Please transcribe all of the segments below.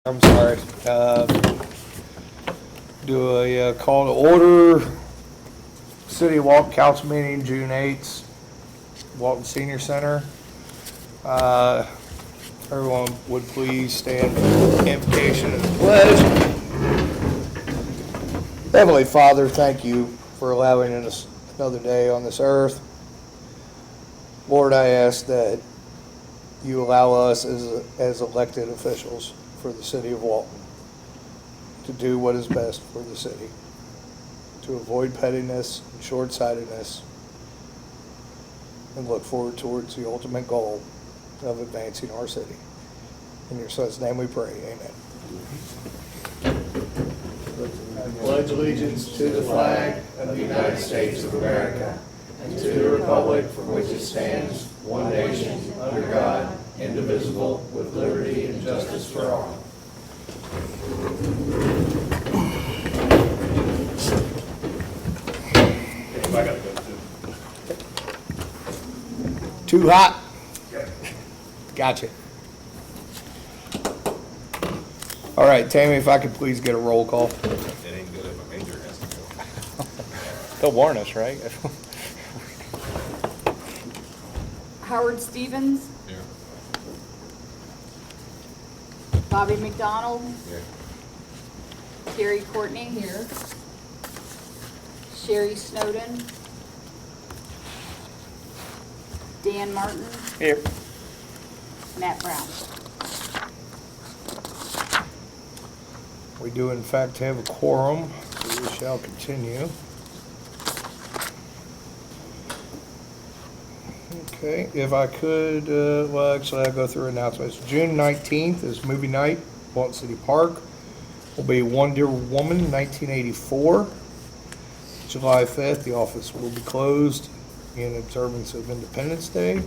I'm sorry. Do a call to order. City of Walton Council meeting, June 8th, Walton Senior Center. Everyone would please stand for the invocation and the pledge. Heavenly Father, thank you for allowing us another day on this earth. Lord, I ask that you allow us as elected officials for the city of Walton to do what is best for the city, to avoid pettiness and short-sightedness, and look forward towards the ultimate goal of advancing our city. In your son's name we pray, amen. I pledge allegiance to the flag of the United States of America and to the republic for which it stands, one nation, under God, indivisible, with liberty and justice for all. I gotta go too. Too hot? Yep. Gotcha. All right, Tammy, if I could please get a roll call. It ain't good if a major has to go. They'll warn us, right? Howard Stevens, Here. Bobby McDonald, Here. Terry Courtney. Here. Sherry Snowden. Dan Martin, Here. Matt Brown. We do in fact have a quorum, so we shall continue. Okay, if I could, well, actually, I'll go through announcements. June 19th is movie night, Walton City Park. Will be Wonder Woman 1984. July 5th, the office will be closed in observance of Independence Day.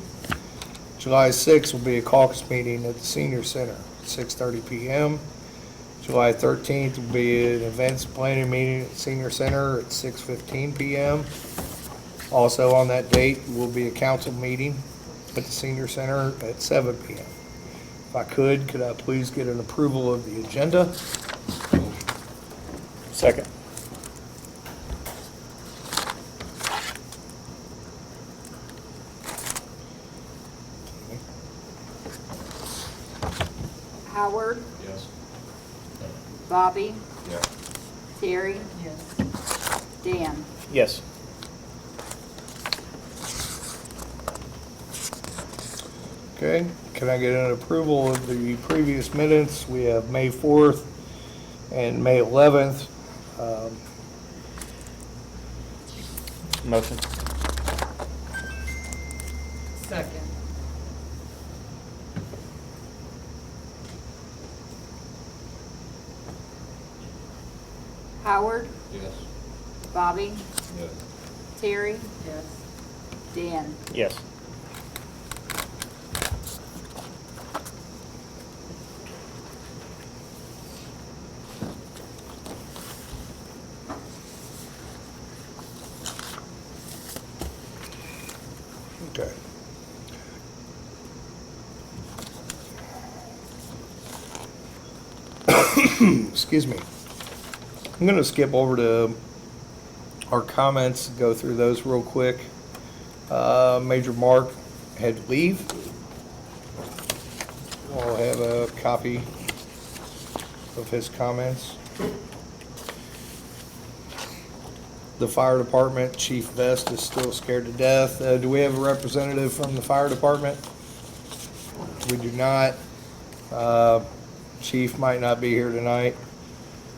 July 6th will be a caucus meeting at the Senior Center at 6:30 p.m. July 13th will be an events planning meeting at Senior Center at 6:15 p.m. Also on that date will be a council meeting at the Senior Center at 7 p.m. If I could I please get an approval of the agenda? Second. Howard, Yes. Bobby, Yeah. Terry. Yes. Dan. Yes. Okay, can I get an approval of the previous minutes? We have May 4th and May 11th. Motion. Second. Howard, Yes. Bobby, Yes. Terry, Yes. Dan. Yes. Okay. Excuse me. I'm going to skip over to our comments, go through those real quick. Major Mark had to leave. I'll have a copy of his comments. The fire department, Chief Vest is still scared to death. Do we have a representative from the fire department? We do not. Chief might not be here tonight.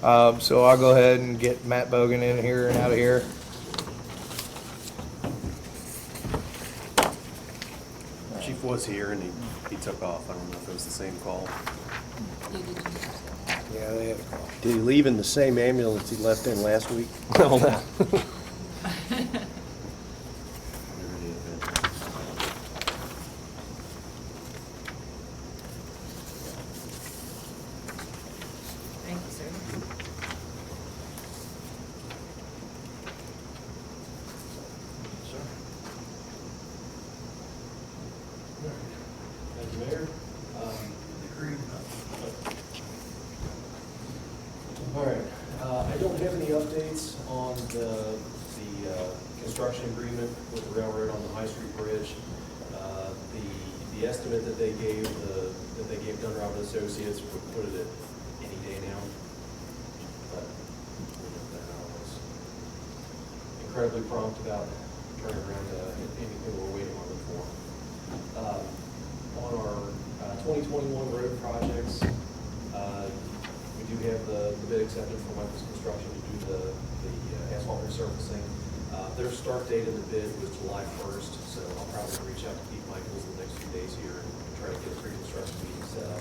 So I'll go ahead and get Matt Bogan in here and out of here. Chief was here and he took off. I don't know if it was the same call. Yeah, they had a call. Did he leave in the same ambulance he left in last week? No, no. Thank you, sir. Thank you, Mayor. you have any updates on the construction agreement with the railroad on the High Street Bridge? The estimate that they gave, Dunrob and Associates, would put it at any day now. But that was incredibly prompt about turning around anything we're waiting on them for. On our 2021 road projects, we do have the bid accepted from Walton Construction to do the asphalt resurfacing. Their start date of the bid was July 1st, so I'll probably reach out to Pete Michaels in the next few days here and try to get a pre-construction meeting set up.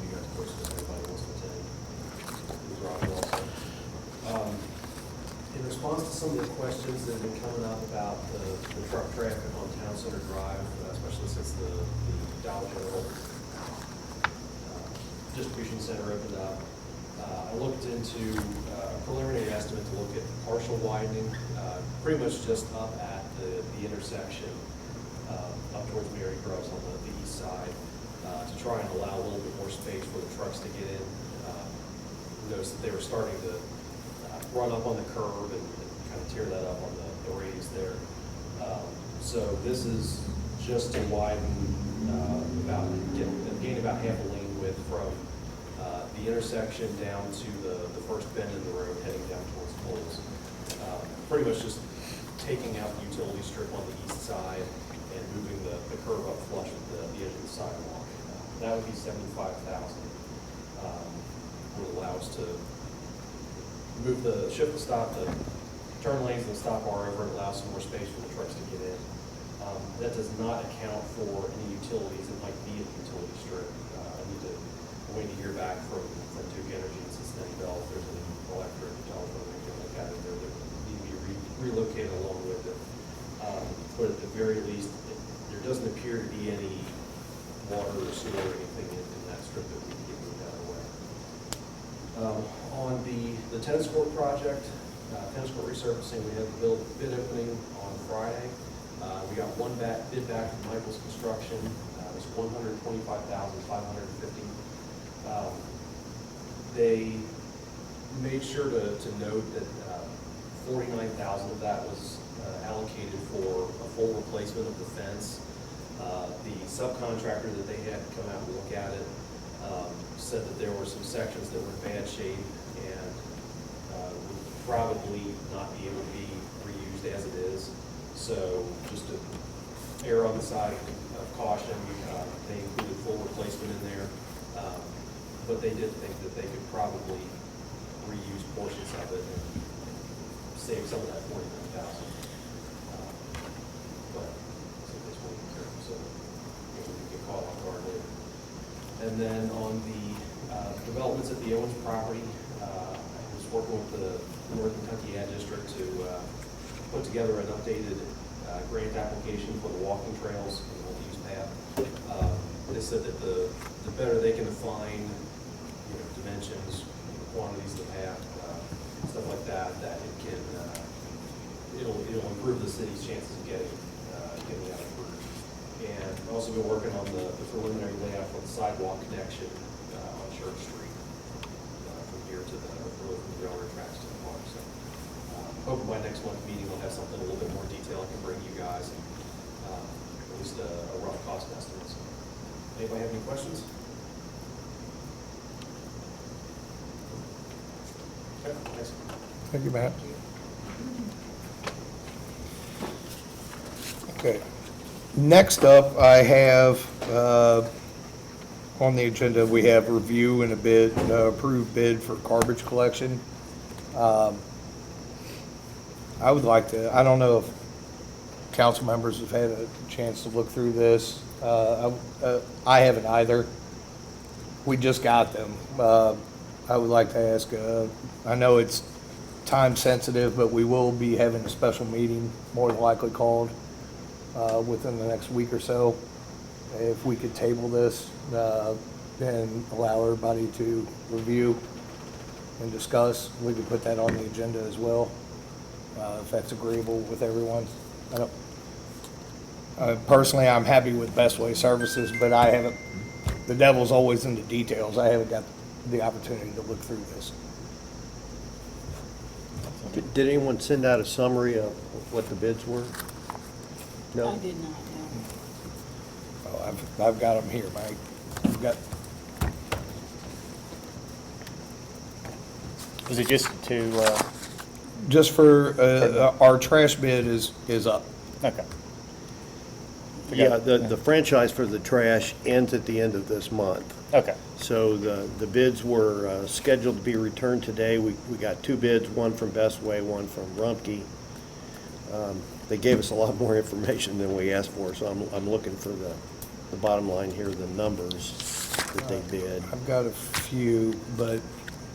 You guys, of course, if anybody wants to attend. He's Rob also. In response to some of the questions that have been coming up about the truck traffic on Town Center Drive, especially since the Dollar General distribution center opened up, I looked into a preliminary estimate to look at partial widening, pretty much just up at the intersection, up towards Mary Groves on the east side, to try and allow a little bit more space for the trucks to get in. Noticed that they were starting to run up on the curb and kind of tear that up on the radius there. So this is just to widen gain about half a lane width from the intersection down to the first bend in the road heading down towards Coles. Pretty much just taking out the utility strip on the east side and moving the curb up flush with the edge of the sidewalk. That would be $75,000. Would allow us to shift the turn lanes and the stop bar over and allow some more space for the trucks to get in. That does not account for any utilities that might be at the utility strip. I'm waiting to hear back from Duke Energy and Cincinnati Bell if there's any electric, telephone, anything like that in there that need to be relocated along with it. But at the very least, there doesn't appear to be any water or sewer or anything in that strip that we can get moved out of the way. On the tennis court project, tennis court resurfacing, we had the bid opening on Friday. We got one bid back from Michaels Construction. It was $125,550. They made sure to note that $49,000 of that was allocated for a full replacement of the fence. The subcontractor that they had come out and look at it said that there were some sections that were in bad shape and would probably not be able to be reused as it is. So just to err on the side of caution, they included full replacement in there. But they did think that they could probably reuse portions of it and save some of that $49,000. But so this will be careful so we can get caught off guard later. And then on the developments at the Owens property, I was working with the North Kentucky Ad District to put together an updated grant application for the walking trails and multi-use path. They said that the better they can define dimensions, quantities of the path, stuff like that, that it can it'll improve the city's chances of getting that approved. And I've also been working on the preliminary layout for the sidewalk connection on Church Street from here to the railroad tracks to the park. So hoping by next month's meeting we'll have something a little bit more detail I can bring you guys, and at least a rough cost estimate. So, anybody have any questions? Okay, thanks. Thank you, Matt. Okay. Next up, I have, on the agenda, we have review and a bid, approved bid for garbage collection. I would like to, I don't know if council members have had a chance to look through this. I haven't either. We just got them. I would like to ask, I know it's time sensitive, but we will be having a special meeting, more than likely called, within the next week or so. If we could table this, and allow everybody to review and discuss, we could put that on the agenda as well, if that's agreeable with everyone. Personally, I'm happy with Best Way Services, but I haven't, the devil's always in the details. I haven't got the opportunity to look through this. Did anyone send out a summary of what the bids were? No? I did not know. Oh, I've got them here, Mike. I've got, Was it just to, just for, our trash bid is up. okay. Yeah, the franchise for the trash ends at the end of this month. Okay, So the bids were scheduled to be returned today. We got two bids, one from Best Way, one from Rumpke. They gave us a lot more information than we asked for, so I'm looking for the bottom line here, the numbers that they bid. I've got a few, but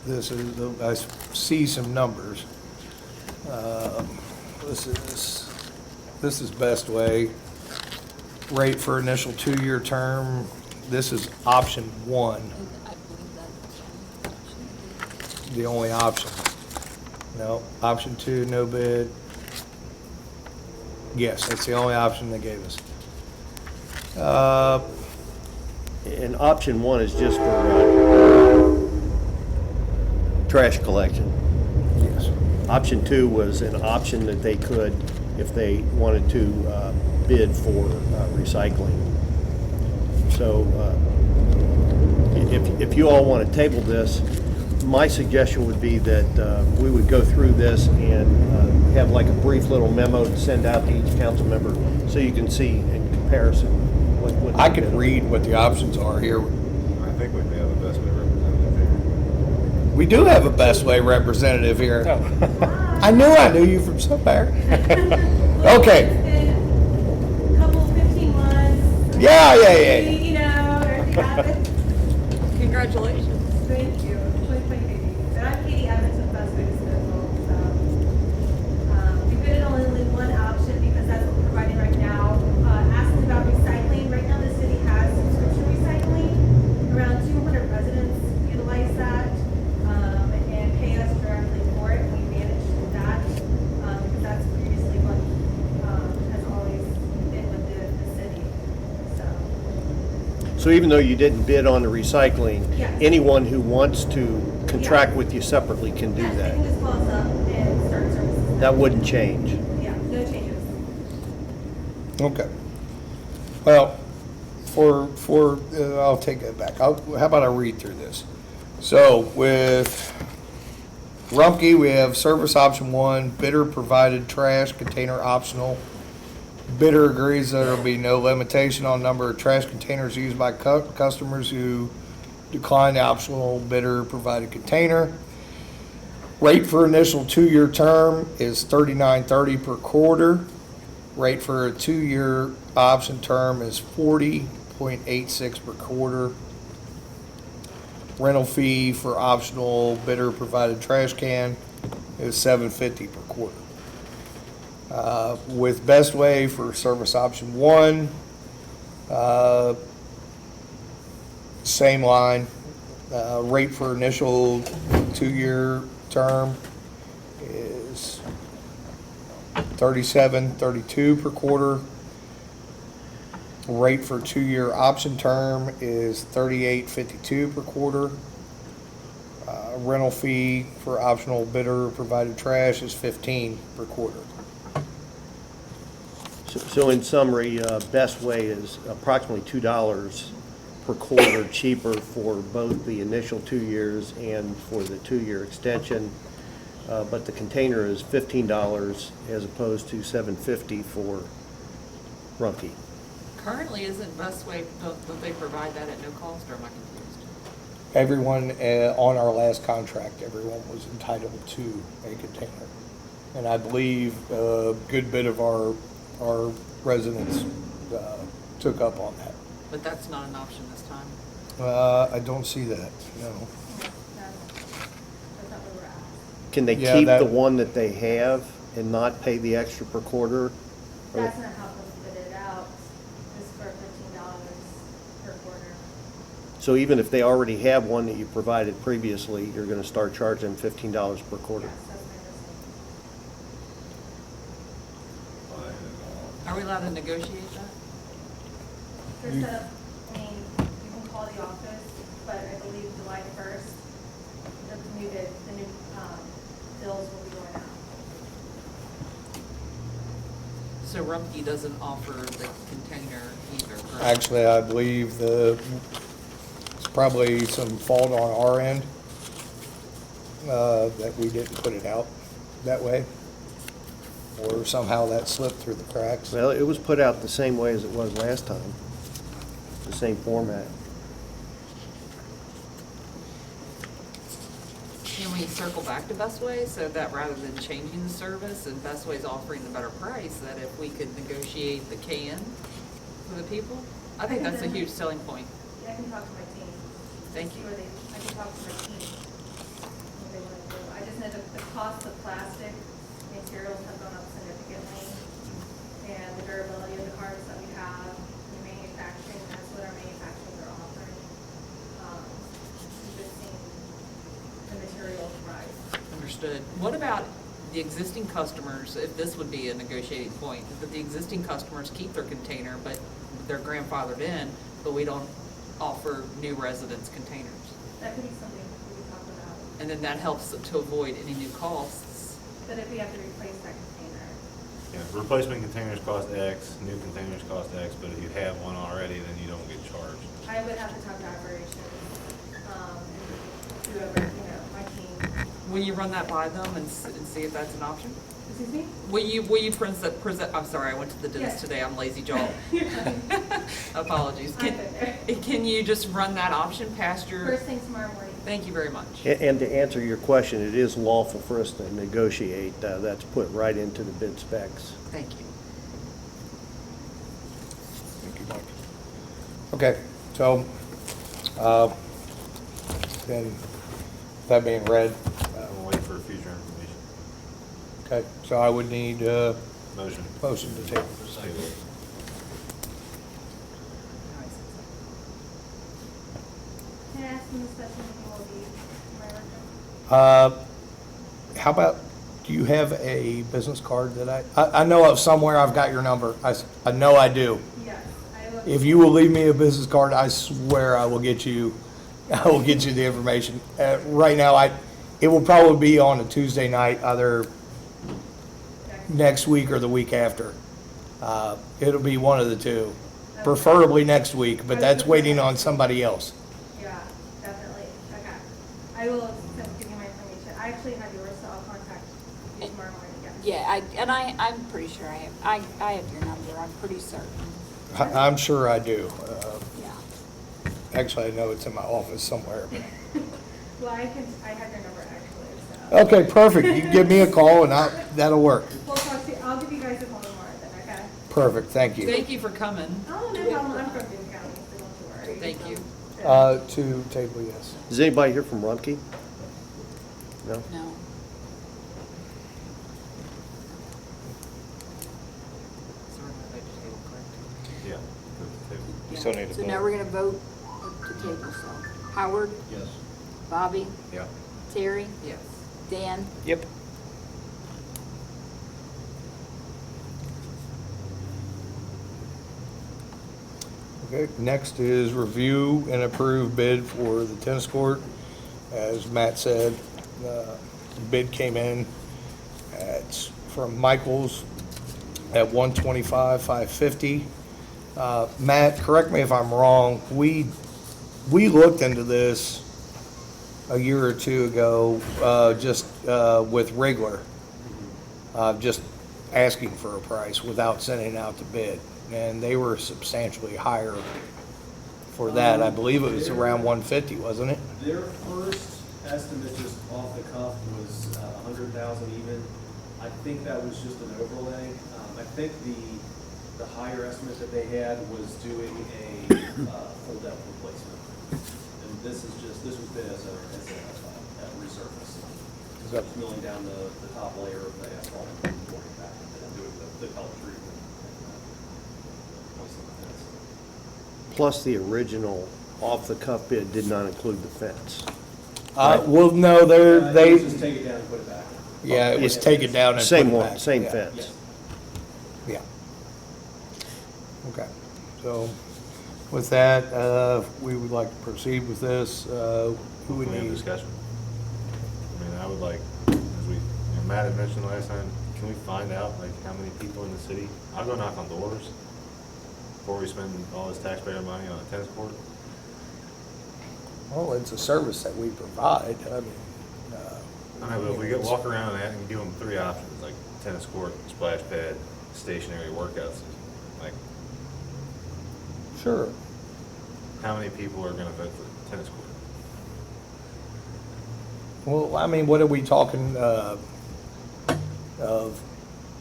this is, I see some numbers. This is Best Way. Rate for initial 2-year term. This is option 1, I believe that's the only option. No, option 2, no bid. Yes, that's the only option they gave us. And option 1 is just for trash collection. Yes. Option 2 was an option that they could, if they wanted to, bid for recycling. So if you all want to table this, my suggestion would be that we would go through this and have like a brief little memo to send out to each council member so you can see in comparison what. I could read what the options are here. I think we may have the best way representative here. We do have a Best Way representative here. oh, I knew you from somewhere. Okay. Couple 15 months. Yeah. You know, everything happens. Congratulations. Thank you. 2020 baby. And I'm Katie Evans with Best Way Disposal. So, we bid it only one option because that's what we're providing right now. Asking about recycling. Right now, the city has subscription recycling. Around 200 residents utilize that and pay us directly for it. We manage that because that's previously what has always been with the city. So. So even though you didn't bid on the recycling, Yes. anyone who wants to contract with you separately can do Yes, they that. can just call us up and start services. That wouldn't change. Yeah, no changes. Okay. Well, I'll take it back. How about I read through this? So with Rumpke, we have service option 1, bidder provided trash container optional. Bidder agrees that there will be no limitation on number of trash containers used by customers who decline the optional bidder provided container. Rate for initial 2-year term is $39.30 per quarter. Rate for a 2-year option term is $40.86 per quarter. Rental fee for optional bidder provided trash can is $7.50 per quarter. With Best Way for service option 1, same line. Rate for initial 2-year term is $37.32 per quarter. Rate for 2-year option term is $38.52 per quarter. Rental fee for optional bidder provided trash is $15 per quarter. So in summary, Best Way is approximately $2 per quarter cheaper for both the initial 2 years and for the 2-year extension. But the container is $15 as opposed to $7.50 for Rumpke. Currently, isn't Best Way, don't they provide that at no cost, or am I confused? Everyone, on our last contract, everyone was entitled to a container. And I believe a good bit of our residents took up on that. But that's not an option this time. I don't see that, no. That's not where we're at. Can they Yeah, keep that- the one that they have and not pay the extra per quarter? Or- That's not how it's bid it out. It's for $15 per quarter. So even if they already have one that you provided previously, you're going to start charging $15 per quarter? Yes, that's my understanding. Are we allowed to negotiate that? They're set up, I mean, you can call the office, but I believe July 1st, the new bills will be going out. So Rumpke doesn't offer the container either, correct? Actually, I believe it's probably some fault on our end, that we didn't put it out that way. Or somehow that slipped through the cracks. Well, it was put out the same way as it was last time, the same format. Can we circle back to Bestway so that rather than changing the service and Bestway's offering the better price, that if we could negotiate the can for the people? I think that's a huge selling point. Yeah, I can talk to my team. Thank you. See where I can talk to my team. What they want to do. I just know that the cost of plastic materials have gone up significantly. And the durability of the cards that we have, the manufacturing, that's what our manufacturers are offering. We've just seen the materials rise. Understood. What about the existing customers, if this would be a negotiating point, that the existing customers keep their container, but they're grandfathered in, but we don't offer new residents containers? That could be something we could talk about. And then that helps to avoid any new costs. But if we have to replace that container, Yeah, replacement containers cost X, new containers cost X, but if you have one already, then you don't get charged. I would have to talk to operations, and whoever, my team. Will you run that by them and see if that's an option? Excuse me? Will you present, I'm sorry, I went to the dentist Yes. today, I'm lazy jaw. Apologies. I've been there. Can you just run that option past your, First thing tomorrow morning. thank you very much. And to answer your question, it is lawful for us to negotiate. That's put right into the bid specs. Thank you. Thank you, Mike. Okay, so, then, that being read, We'll wait for future information. okay, so I would need a Motion. motion to table. Table. Can I ask when the special meeting will be, my record? How about, do you have a business card that I know of somewhere I've got your number. I know I do. Yes, I will. If you will leave me a business card, I swear I will get you the information. Right now, it will probably be on a Tuesday night, either next week or the week after. It'll be one of the two, preferably next week, but that's waiting on somebody else. Yeah, definitely. Okay. I will give you my information. I actually have yours, so I'll contact you tomorrow morning, yes. Yeah, I'm pretty sure I have your number, I'm pretty certain, I'm sure I do. yeah. Actually, I know it's in my office somewhere. Well, I have your number actually, so. Okay, perfect. You can give me a call and that'll work. We'll talk to you. I'll give you guys a call tomorrow then, okay? Perfect, thank you. Thank you for coming. Oh, no problem. I'm from Boone County, so don't you worry. Thank you. To table, yes. Is anybody here from Rumpke? No? No. Sorry, I just table, correct? Yeah. Table. You still need to So now vote. we're gonna vote to table, so Howard, Yes. Bobby, Yeah. Terry, Yes. Dan, Yep. Okay, next is review and approve bid for the tennis court. As Matt said, the bid came in from Michaels at $125,550. Matt, correct me if I'm wrong, we looked into this a year or two ago, just with Wriggler, just asking for a price without sending out the bid. And they were substantially higher for that. I believe it was around 150, wasn't it? Their first estimate, just off the cuff, was 100,000 even. I think that was just an overlay. I think the higher estimate that they had was doing a full depth replacement. And this was bid as a resurface. So it's milling down the top layer of the asphalt and pouring it back, and then doing the pellet treatment. Plus, the original off-the-cuff bid did not include the fence. Well, no, they, Just take it down and put it back. yeah, it was take it down and put Same it one, back. same Yeah. fence. Yes. Yeah. Okay, so with that, we would like to proceed with this. Who would We have need? discussion. I mean, I would like, as Matt had mentioned last time, can we find out, like, how many people in the city? I'll go knock on doors before we spend all this taxpayer money on a tennis court. Well, it's a service that we provide. I mean, I know, but if we get walk around and give them 3 options, like tennis court, splash pad, stationary workouts, like, sure. how many people are gonna vote for the tennis court? Well, I mean, what are we talking, of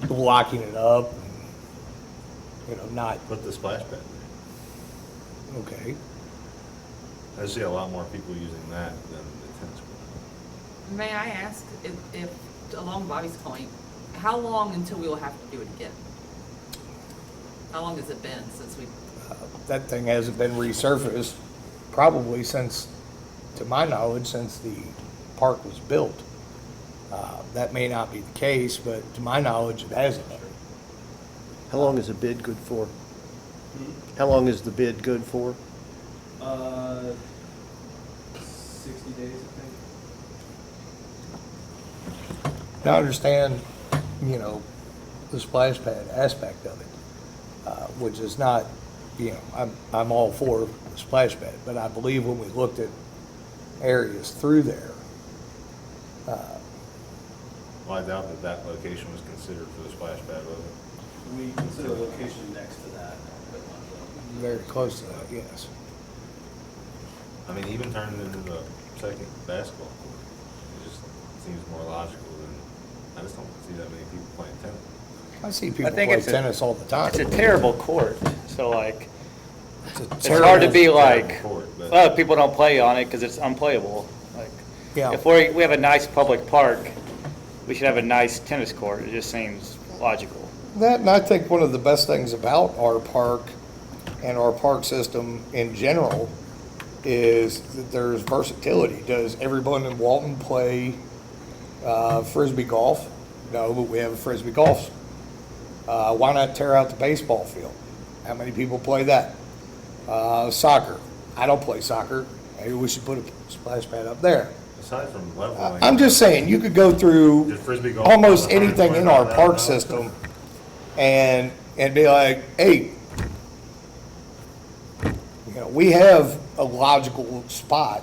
locking it up? You know, not, Put the splash pad there. okay. I see a lot more people using that than the tennis court. May I ask if, along Bobby's point, how long until we will have to do it again? How long has it been since we, That thing hasn't been resurfaced probably since, to my knowledge, since the park was built. That may not be the case, but to my knowledge, it hasn't been. How long is a bid good for? How long is the bid good for? 60 days, I think. Now, I understand, you know, the splash pad aspect of it, which is not, you know, I'm all for the splash pad, but I believe when we looked at areas through there, Well, I doubt that location was considered for the splash pad, was it? We consider a location next to that, but not very close to that, yes. I mean, even turning it into the second basketball court, it just seems more logical than, I just don't see that many people playing tennis. I see people think play it's a- tennis all the time. It's a terrible court, so like, It's a it's hard to be terrible- like, terrible court, but- well, people don't play on it because it's unplayable. Like, Yeah. if we have a nice public park, we should have a nice tennis court. It just seems logical. That, and I think one of the best things about our park and our park system in general is that there's versatility. Does everyone in Walton play Frisbee golf? No, but we have a Frisbee golf. Why not tear out the baseball field? How many people play that? Soccer. I don't play soccer. Maybe we should put a splash pad up there. Aside from leveling. I'm just saying, you could go through Did Frisbee golf almost cost anything in our park $125,000? system and be like, hey, you know, we have a logical spot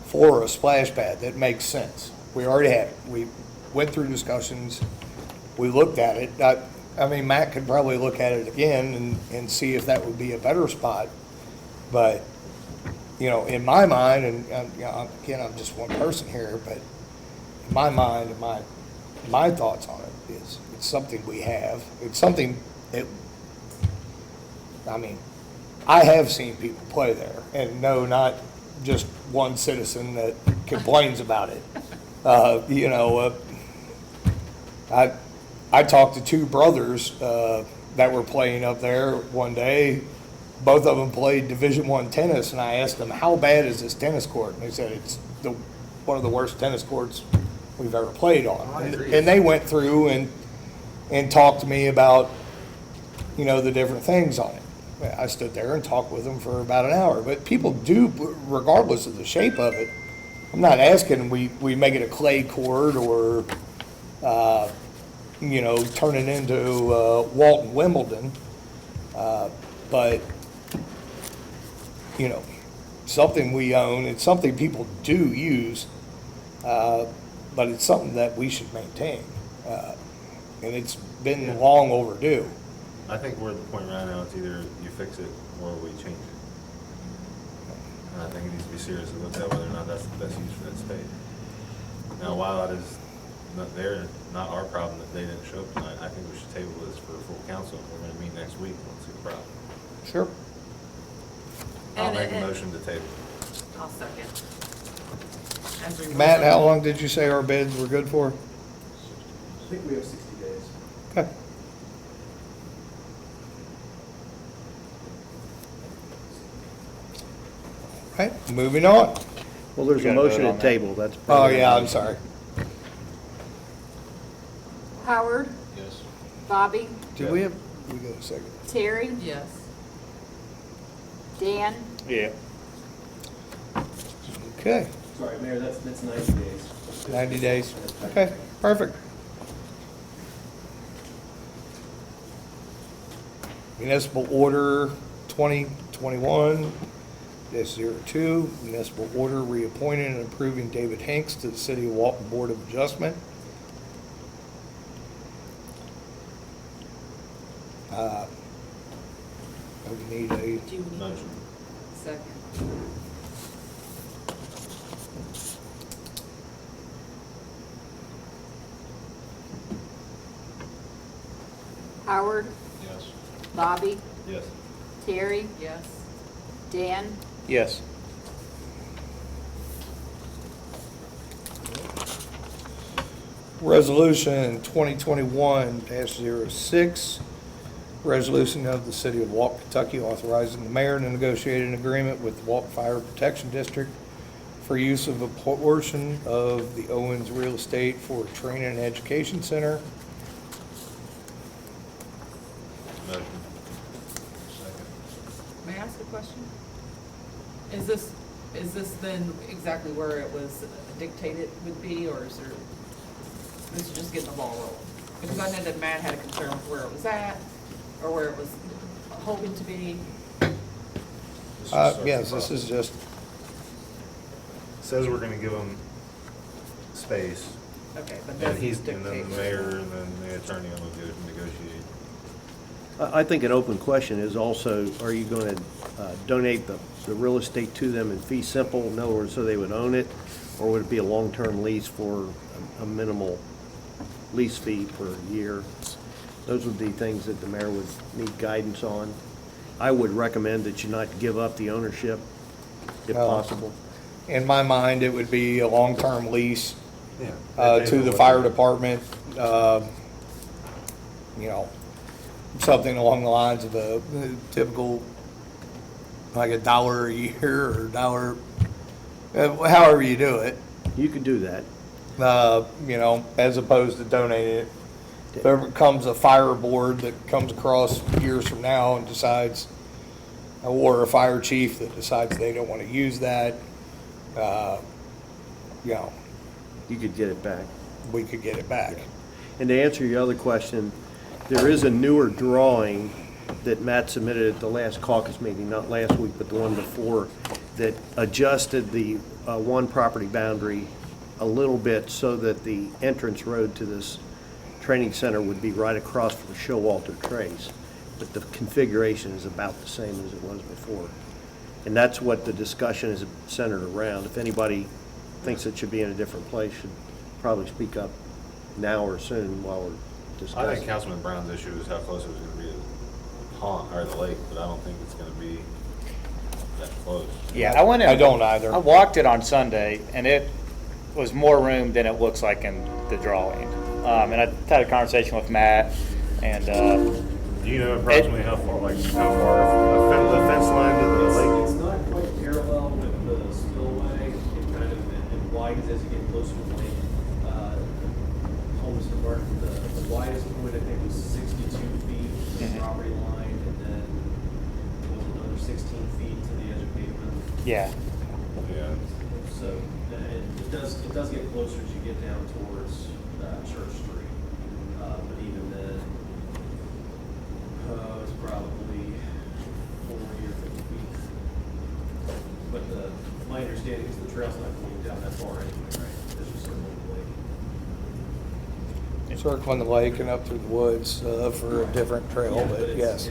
for a splash pad that makes sense. We already have it. We went through discussions, we looked at it. I mean, Matt could probably look at it again and see if that would be a better spot. But, you know, in my mind, and you know, again, I'm just one person here, but in my mind, and my thoughts on it is it's something we have. It's something that, I mean, I have seen people play there, and no, not just one citizen that complains about it. You know, I talked to 2 brothers that were playing up there one day. Both of them played Division I tennis, and I asked them, how bad is this tennis court? And they said, it's one of the worst tennis courts we've ever played on. I agree. And they went through and talked to me about, you know, the different things on it. I stood there and talked with them for about an hour. But people do, regardless of the shape of it, I'm not asking we make it a clay court or, you know, turn it into Walton Wimbledon. But, you know, something we own, it's something people do use, but it's something that we should maintain. And it's been long overdue. I think we're at the point right now, it's either you fix it or we change it. And I think it needs to be seriously looked at whether or not that's the best use for that space. Now, while that is not our problem that they didn't show up tonight, I think we should table this for a full council. We're gonna meet next week, and see the problem. Sure. I'll And- make a and- motion to table. I'll second. As we move Matt, on. how long did you say our bids were good for? I think we have 60 days. Okay. Right, moving on. Well, there's We a gotta vote motion on to that. table, that's. Oh, yeah, I'm sorry. Howard, Yes. Bobby, Did we got a second? Terry, Yes. Dan, Yeah. Okay, Sorry, Mayor, that's 90 days. 90 days. Okay, perfect. Municipal Order 2021-02, municipal order reappointing and approving David Hanks to the City of Walton Board of Adjustment. We need a, Do you need Motion. second? Howard, Yes. Bobby, Yes. Terry, Yes. Dan, Yes. Resolution 2021-06, resolution of the City of Walton, Kentucky authorizing the mayor to negotiate an agreement with the Walton Fire Protection District for use of a portion of the Owens real estate for a training and education center. Motion. Second. May I ask a question? Is this then exactly where it was dictated would be, or is there, this is just getting the ball rolling? Because I know that Matt had a concern with where it was at, or where it was hoping to be. Yes, this is just, Says we're gonna give them space, Okay, but and that's he's, dictated. and then the mayor and then the attorney will negotiate. I think an open question is also, are you going to donate the real estate to them in fee simple, in other words, so they would own it? Or would it be a long-term lease for a minimal lease fee per year? Those would be things that the mayor would need guidance on. I would recommend that you not give up the ownership if possible. in my mind, it would be a long-term lease Yeah. to the fire department, you know, something along the lines of a typical, like $1 a year or $1, however you do it, You could do that. you know, as opposed to donating it. If there becomes a fire board that comes across years from now and decides, or a fire chief that decides they don't want to use that, you know, You could get it back. we could get it back. And to answer your other question, there is a newer drawing that Matt submitted at the last caucus meeting, not last week, but the one before, that adjusted the one property boundary a little bit so that the entrance road to this training center would be right across from Showalter Trace. But the configuration is about the same as it was before. And that's what the discussion is centered around. If anybody thinks it should be in a different place, should probably speak up now or soon while we're I discussing. think Councilman Brown's issue is how close it was gonna be to the pond, or the lake, but I don't think it's gonna be that close. Yeah, I went in. I don't either. I walked it on Sunday, and it was more room than it looks like in the drawing. And I had a conversation with Matt, and Do you know approximately how far, like, how far the fence line to the lake? It's not quite parallel with the spillway. It kind of, it widens as you get closer to the lake. Homes Park, the widest point I think was 62 feet to the property line, and then it was another 16 feet to the edge of pavement. yeah, Yeah. So it does get closer as you get down towards Church Street. But even then, it's probably 40 or 50 feet. But my understanding is the trail's not going down that far anyway, right? It's just circling the lake. Circling the lake and up through the woods for a different trail, Yeah, but it's- yes.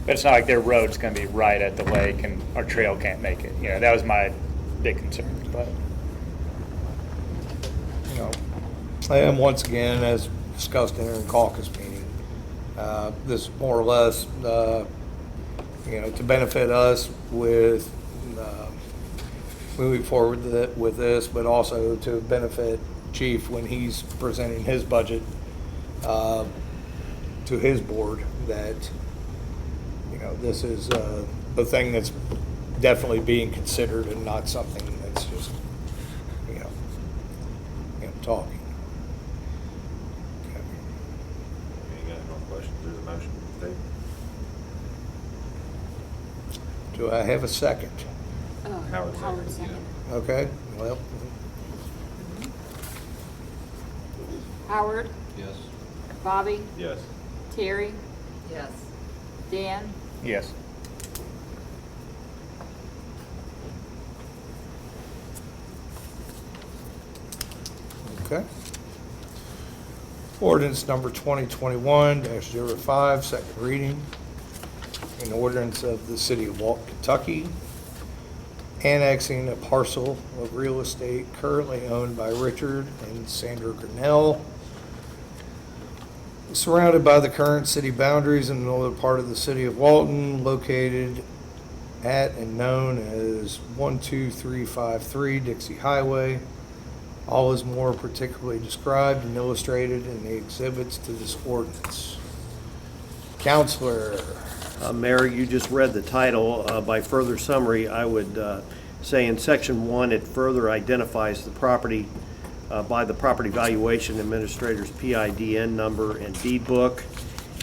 but it's not like their road's gonna be right at the lake and our trail can't make it. You know, that was my big concern, but. You know, and once again, as discussed in our caucus meeting, this is more or less, you know, to benefit us with moving forward with this, but also to benefit Chief when he's presenting his budget to his board, that, you know, this is a thing that's definitely being considered and not something that's just, you know, talking. Okay. You got no questions, there's a motion, Dave? Do I have a second? Howard Howard second, second. Okay, well, Howard, Yes. Bobby, Yes. Terry, Yes. Dan, Yes. Okay. Ordinance number 2021-05, second reading. An ordinance of the city of Walton, Kentucky, annexing a parcel of real estate currently owned by Richard and Sandra Grinnell, surrounded by the current city boundaries in the northern part of the city of Walton, located at and known as 12353 Dixie Highway. All is more particularly described and illustrated in the exhibits to this ordinance. Counselor, Mayor, you just read the title. By further summary, I would say in Section 1, it further identifies the property by the Property Valuation Administrator's PIDN number and deed book.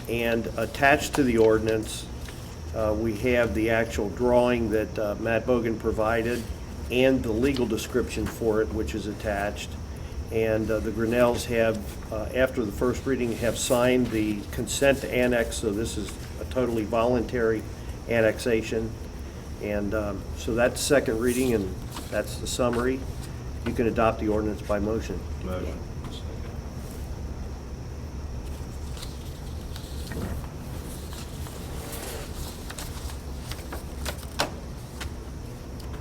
And attached to the ordinance, we have the actual drawing that Matt Bogan provided and the legal description for it, which is attached. And the Grinnells have, after the first reading, have signed the consent to annex, so this is a totally voluntary annexation. And so that's second reading, and that's the summary. You can adopt the ordinance by motion. Motion.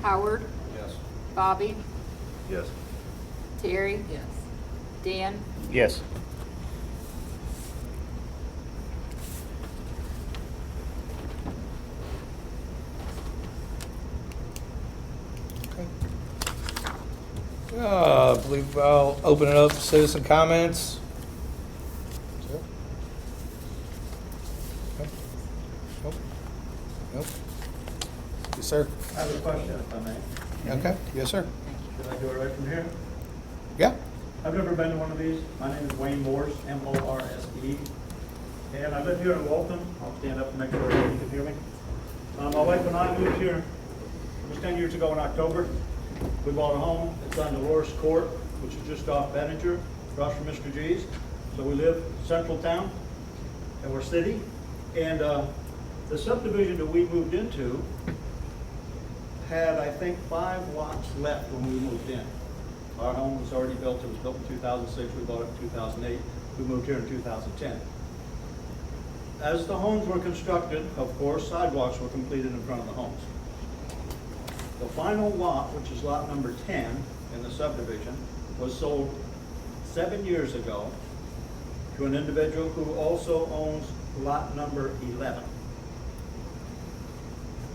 Howard, Yes. Bobby, Yes. Terry, Yes. Dan, Yes. I believe I'll open it up to citizen comments. Sir? Nope. Nope. Nope. Yes, sir. I have a question, if I may. Okay, yes, sir. Should I do it right from here? Yeah. I've never been to one of these. My name is Wayne Morse, M-O-R-S-E. And I live here in Walton. I'll stand up and make sure you can hear me. My wife and I moved here, it was 10 years ago in October. We bought a home. It's on Dolores Court, which is just off Benninger, across from Mr. G's. So we live central town, and we're city. And the subdivision that we moved into had, I think, 5 lots left when we moved in. Our home was already built. It was built in 2006. We bought it in 2008. We moved here in 2010. As the homes were constructed, of course, sidewalks were completed in front of the homes. The final lot, which is lot number 10 in the subdivision, was sold 7 years ago to an individual who also owns lot number 11.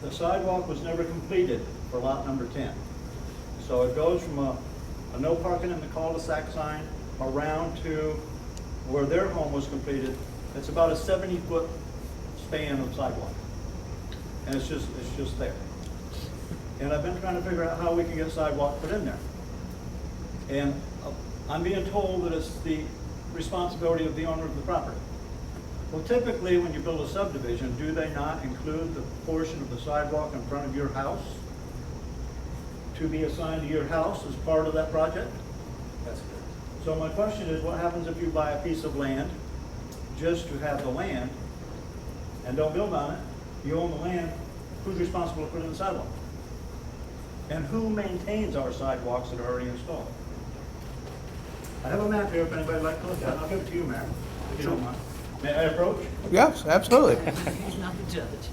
The sidewalk was never completed for lot number 10. So it goes from a no parking in the cul-de-sac sign around to where their home was completed. It's about a 70-foot span of sidewalk. And it's just there. And I've been trying to figure out how we can get sidewalk put in there. And I'm being told that it's the responsibility of the owner of the property. Well, typically, when you build a subdivision, do they not include the portion of the sidewalk in front of your house to be assigned to your house as part of that project? That's good. So my question is, what happens if you buy a piece of land just to have the land and don't build on it? You own the land, who's responsible to put in the sidewalk? And who maintains our sidewalks that are already installed? I have a map here if anybody'd like to look at it. I'll give it to you, Mayor, if you don't mind. May I approach? Yes, absolutely. He's not the judge.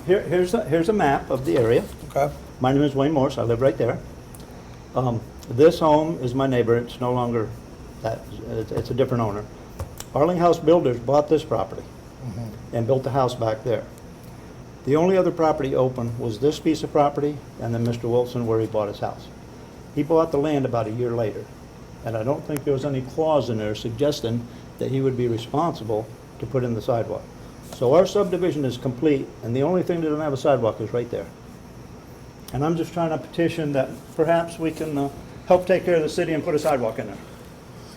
Here's a map of the area. Okay. My name is Wayne Morse. I live right there. This home is my neighbor. It's no longer that. It's a different owner. Arling House Builders bought this property and built the house back there. The only other property open was this piece of property and then Mr. Wilson where he bought his house. He bought the land about a year later, and I don't think there was any clause in there suggesting that he would be responsible to put in the sidewalk. So our subdivision is complete, and the only thing that doesn't have a sidewalk is right there. And I'm just trying to petition that perhaps we can help take care of the city and put a sidewalk in there.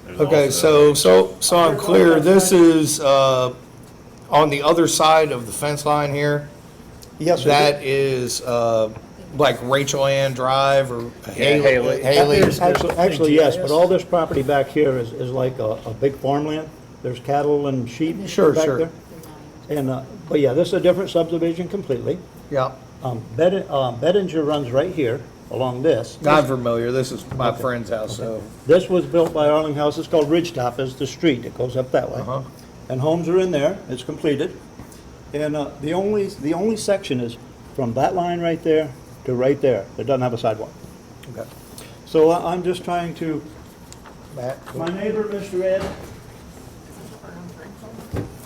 There's Okay, also- so I'm clear, this is on the other side of the fence line here? Yes, sir. That is like Rachel Ann Drive or Haley. Haley's? Actually, yes, but all this property back here is like a big farmland. There's cattle and sheep Sure, back sure. there. And, but yeah, this is a different subdivision completely. Yeah, Bettinger runs right here along this. I'm familiar. This is my friend's house, so. This was built by Arling House. It's called Ridgetop is the street. It goes up that way. Uh-huh. And homes are in there. It's completed. And the only section is from that line right there to right there. It doesn't have a sidewalk. Okay. So I'm just trying to, Matt? my neighbor, Mr. Ed,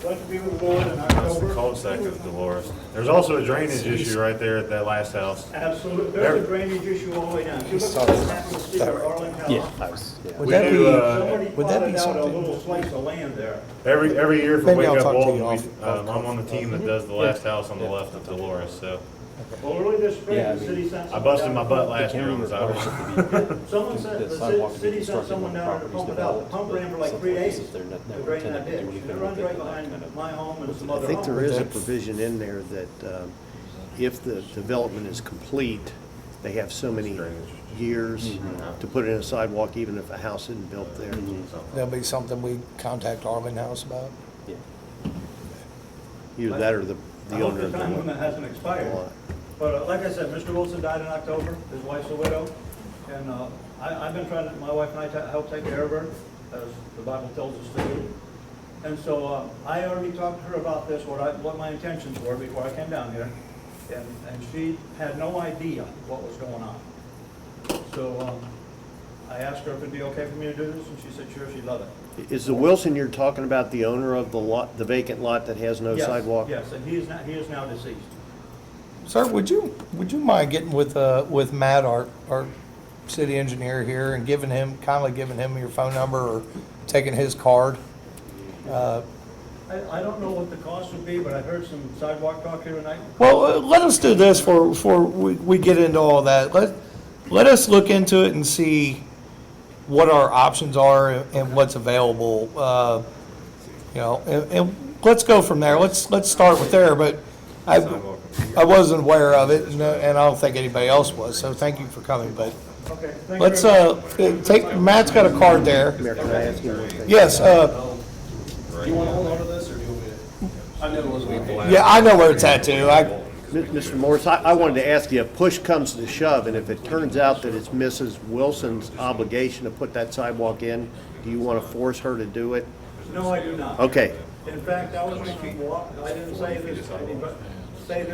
like to be with the board in That's the October. cul-de-sac of Dolores. There's also a drainage issue right there at that last house. Absolutely. There's a drainage issue all the way down. If you look at the map of the city of Arling House. Would that be, Somebody would that be plotted out a something? little slice of land there. Every year from Maybe Wake I'll Up talk to you Walton, off- I'm on the team that does the last house on the left of Dolores, so. Well, early this spring, Yeah, I the mean, city sent I someone busted down my to butt pump- last year on the sidewalk. Someone said, The the sidewalk city can be sent constructed someone when down to property's pump it out. The developed. pump ran for like Some 3 places days they're to never drain that intended to ditch. do And anything it with runs it, right but behind kind of- my home and some I other think homes. there is a provision in there that if the development is complete, they have so many years to put in a sidewalk, even if a house isn't built there. That'll be something we contact Arlen House about. Yeah. Either that or the I hope owner the of the time limit hasn't expired. lot. But like I said, Mr. Wilson died in October, his wife's a widow, and I've been trying to, my wife and I help take care of her, as the Bible tells us to do. And so I already talked to her about this, what my intentions were before I came down here, and she had no idea what was going on. So I asked her if it'd be okay for me to do this, and she said sure, she'd love it. Is the Wilson you're talking about the owner of the lot, the vacant lot that has no Yes, sidewalk? Yes, and he is now deceased. Sir, would you mind getting with Matt, our city engineer here, and kindly giving him your phone number or taking his card? I don't know what the cost would be, but I heard some sidewalk talk here tonight. Well, let us do this before we get into all that. Let us look into it and see what our options are and what's available. And let's go from there. Let's start with there. But I wasn't aware of it, and I don't think anybody else was. So thank you for coming. But Okay, thank you let's very much. take. Matt's got a card there. Mayor, can I ask you one thing? Yes. Do you want to hold on to this, or do you want me to? I knew it was going to. Yeah, I know where it's at too. Mr. Morris, I wanted to ask you, if push comes to shove, and if it turns out that it's Mrs. Wilson's obligation to put that sidewalk in, do you want to force her to do it? No, I do not. Okay, In fact, I was going to walk, I didn't say this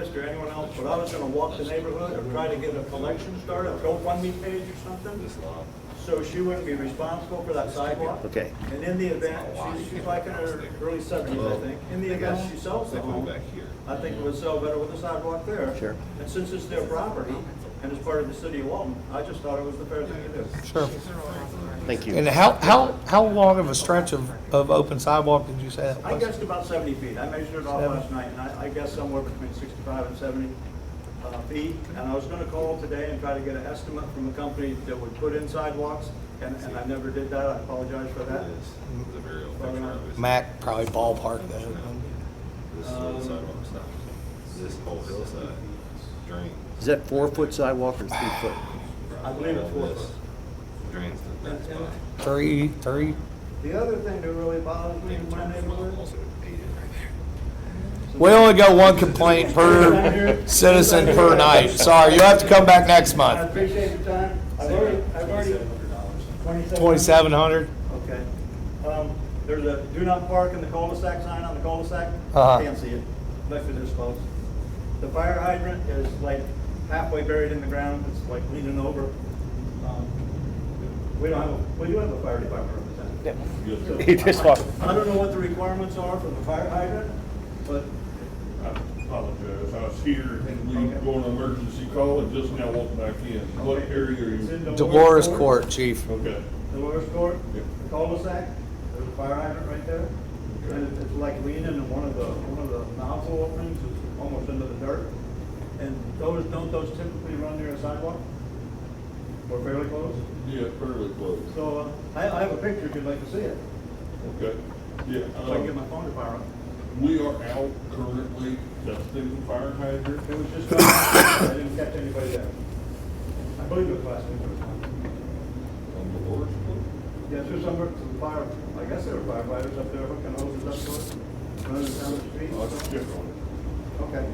to anyone else, but I was going to walk the neighborhood or try to get a collection started, a GoFundMe page or something, so she wouldn't be responsible for that sidewalk. okay. And in the event, she's like in her early 70s, I think, in the event she sells the home, I think it would sell better with a sidewalk there. Sure. And since it's their property and it's part of the city of Walton, I just thought it was the fair thing to do. Sure. Thank you. And how long of a stretch of open sidewalk did you say that I was? guessed about 70 feet. I measured it off last night, and I guessed somewhere between 65 and 70 feet. And I was going to call today and try to get an estimate from the company that would put in sidewalks, and I never did that. I apologize for that. Mac probably ballpark that. This is where the sidewalk stops. This whole hillside drains. Is that 4-foot sidewalk or 3-foot? I believe it's 4 foot. Drains to that spot. Three. The other thing that really bothers me in my neighborhood, We only got one complaint per citizen per night. Sorry, you'll have to come back next I month. appreciate your time. I've already, 2,700. Okay. There's a do not park in the cul-de-sac sign on the cul-de-sac. Uh-huh. Can't see it, left it this close. The fire hydrant is like halfway buried in the ground, it's like leaning over. We do have a fire department representative. So He just walked. I don't know what the requirements are for the fire hydrant, but I apologize, I was here and we were going to emergency call and just now walked back in. What area are it's you? in Dolores Court, Chief. Okay. Dolores Court, Yep. the cul-de-sac, there's a fire hydrant right there. And it's like leaning and one of the nozzle openings is almost into the dirt. And don't those typically run near a sidewalk? Or fairly close? Yeah, fairly close. So, I have a picture if you'd like to see it. Okay. Yeah, If I can get my phone to fire up. we are out currently testing the fire hydrant. It was just, I didn't catch anybody there. I believe it was last week. On the Dolores Court? Yeah, there's some fire, I guess there were firefighters up there hooking hoses up to it. Run it down the street? I'll check on it. Okay.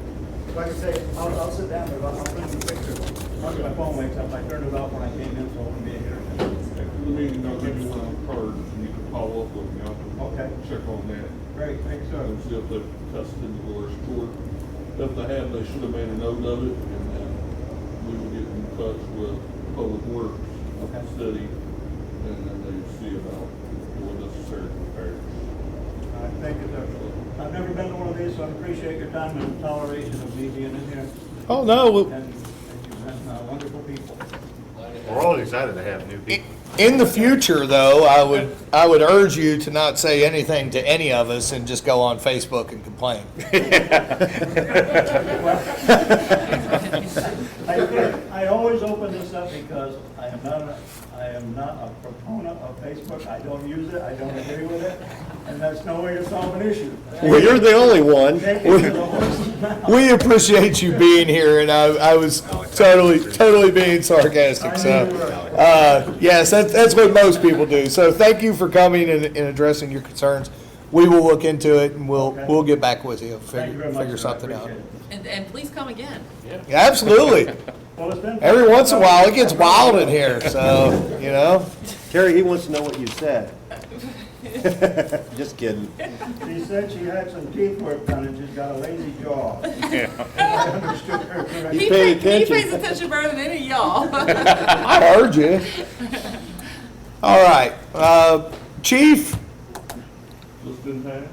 Like I say, I'll sit down, but I'll print the picture. My phone wakes up, I turned it off when I came in, so I wouldn't be here. Let me know if you want cards, and you can follow up with me. I'll Okay. check on that. Great, thanks, sir. And see if they've tested the doors court. If they have, they should have made a note of it, and then we will get in touch with Public Works Okay. City, and then they see about doing necessary repairs. All right, thank you, sir. I've never been to one of these, so I appreciate your time and toleration of me being in here. Oh, no, And you've been wonderful people. We're always excited to have new people. in the future, though, I would urge you to not say anything to any of us and just go on Facebook and complain. I always open this up because I am not a proponent of Facebook. I don't use it, I don't agree with it, and that's no way to solve an issue. Well, you're the only one. Take it to the horse's mouth. We appreciate you being here, and I was totally being sarcastic. So, yes, that's what most people do. So, thank you for coming and addressing your concerns. We will look into it, and we'll get back with you. Thank you very much, Figure sir. I something out. appreciate it. And please come again. Yeah, absolutely. Well, it's been Every once in a while, it gets wild in here. So, you know. Terry, he wants to know what you said. Just kidding. She said she had some teeth work done and she's got a lazy jaw. I understood her correctly. He paid He attention. pays attention better than any of y'all. I heard you. All right, Chief. Just in time?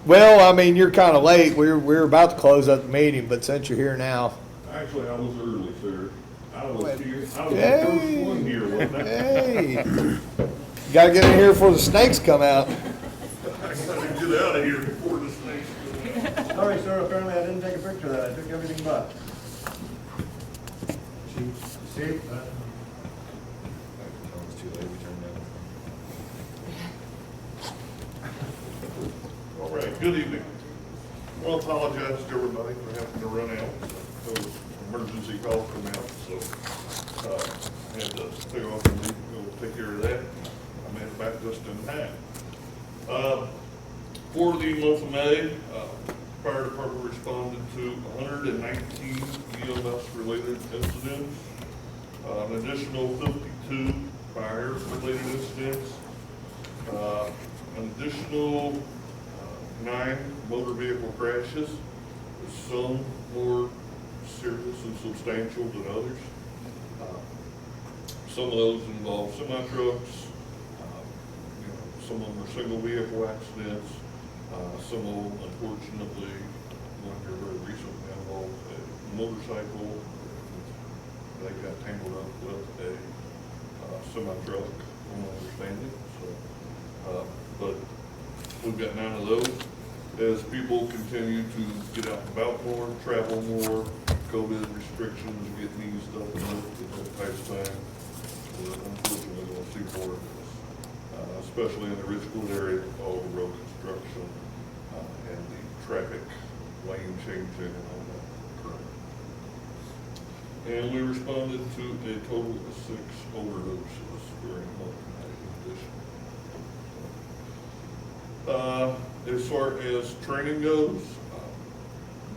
Well, I mean, you're kind of late. We're about to close up the meeting, but since you're here now, Actually, I was early, sir. I was here, I was the Hey. first one here, wasn't I? hey, gotta get in here before the snakes come out. I gotta get out of here before the snakes. Sorry, sir, apparently I didn't take a picture of that. I took everything but. Chief? It's too late, we turned down. All right, good evening. Well, apologize to everybody for having to run out. Those emergency calls come out, so, I had to take off and go take care of that. I made it back just in time. For the month of May, fire department responded to 119 EMS-related incidents. An additional 52 fire-related incidents. An additional 9 motor vehicle crashes, some more serious and substantial than others. Some of those involve semi-trucks, some of them are single vehicle accidents, some of them unfortunately, like your very recently involved a motorcycle. They got tangled up with a semi-truck, from my understanding, so, but we've got 9 of those. As people continue to get out and about more, travel more, COVID restrictions get eased up and lifted at that time, we're unfortunately going to see more of this, especially in the Richwood area, all the road construction and the traffic lane changing and all that occurring. And we responded to a total of 6 overdoses during the month of May in addition. As far as training goes,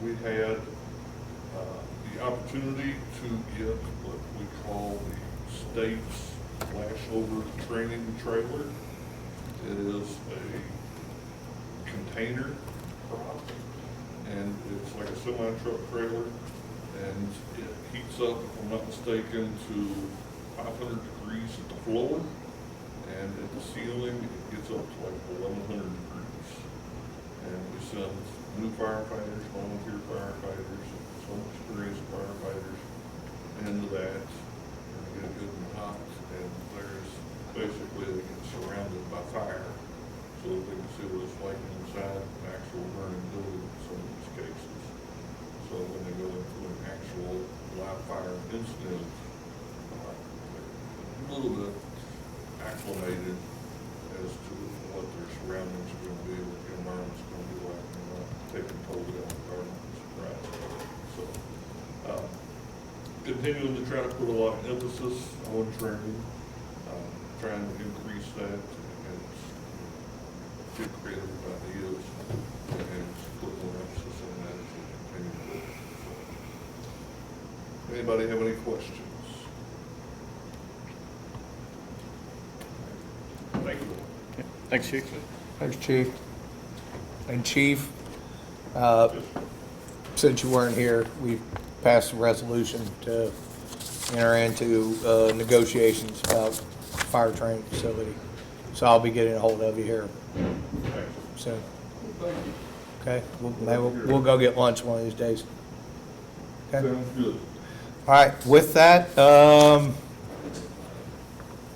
we had the opportunity to get what we call the state's flashover training trailer. It is a container prop, and it's like a semi-truck trailer, and it heats up, if I'm not mistaken, to 500 degrees at the floor, and at the ceiling, it gets up to like 1100 degrees. And we send new firefighters, volunteer firefighters, some experienced firefighters into that, and they get good and hot, and there's basically, they get surrounded by fire, so that they can see what it's like inside an actual burning building in some of these cases. So when they go into an actual live fire incident, they're a little bit acclimated as to what their surroundings are going to be, what the environment's going to be like, and not taking totally off guard and surprise. So, continuing to try to put a lot of emphasis on training, trying to increase that, and get creative about ideas and put more emphasis on that as we continue to go. Anybody have any questions? Thank you. Thanks, Chief. Thanks, Chief. And Chief, since you weren't here, we passed a resolution to enter into negotiations about fire training facility. So I'll be getting a hold of you here soon. Okay, we'll go get lunch one of these days. Okay. Sounds good. All right, with that,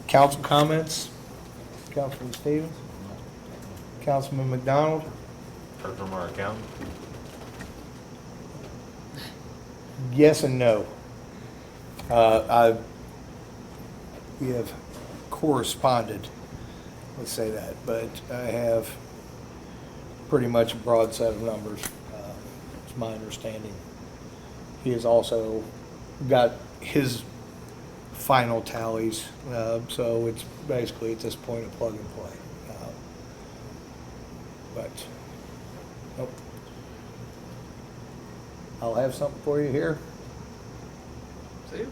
council comments? Councilman Stevens? Councilman McDonald? Heard from our accountant. Yes and no. We have corresponded, let's say that, but I have pretty much a broad set of numbers, it's my understanding. He has also got his final tallies, so it's basically at this point a plug and play. But, nope. I'll have something for you here. See?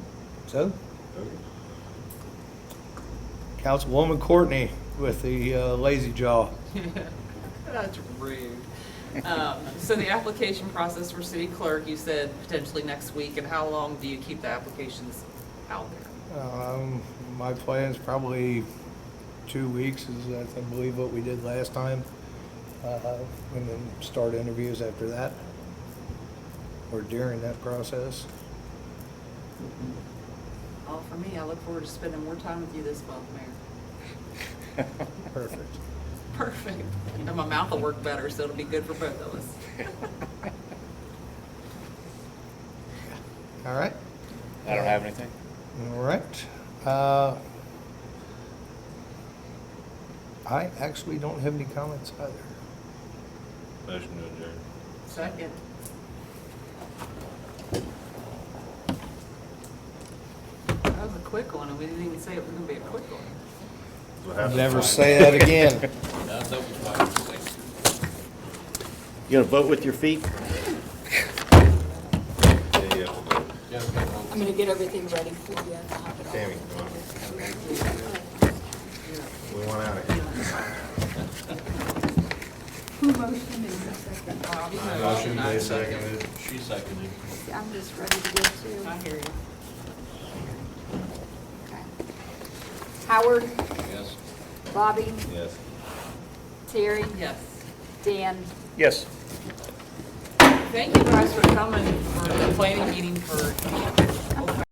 So, Councilwoman Courtney with the lazy jaw. That's rude. So the application process for city clerk, you said potentially next week, and how long do you keep the applications out there? My plan is probably 2 weeks is I believe what we did last time. And then start interviews after that or during that process. Oh, for me, I look forward to spending more time with you this month, Mayor. Perfect. Perfect. And my mouth will work better, so it'll be good for both of us. All right. I don't have anything. All right. I actually don't have any comments either. Motion to adjourn. Second. That was a quick one, and we didn't even say it was gonna be a quick one. What happened? Never say that again. You gonna vote with your feet? Yeah. I'm gonna get everything ready for you. I'll have it all. Tammy, come on. We want out of here. Who motioned and who seconded? Motion made, seconded. She seconded. I'm just ready to go too. I hear you. Okay. Howard, Yes. Bobby, Yes. Terry, Yes. Dan. Yes. Thank you guys for coming for the planning meeting for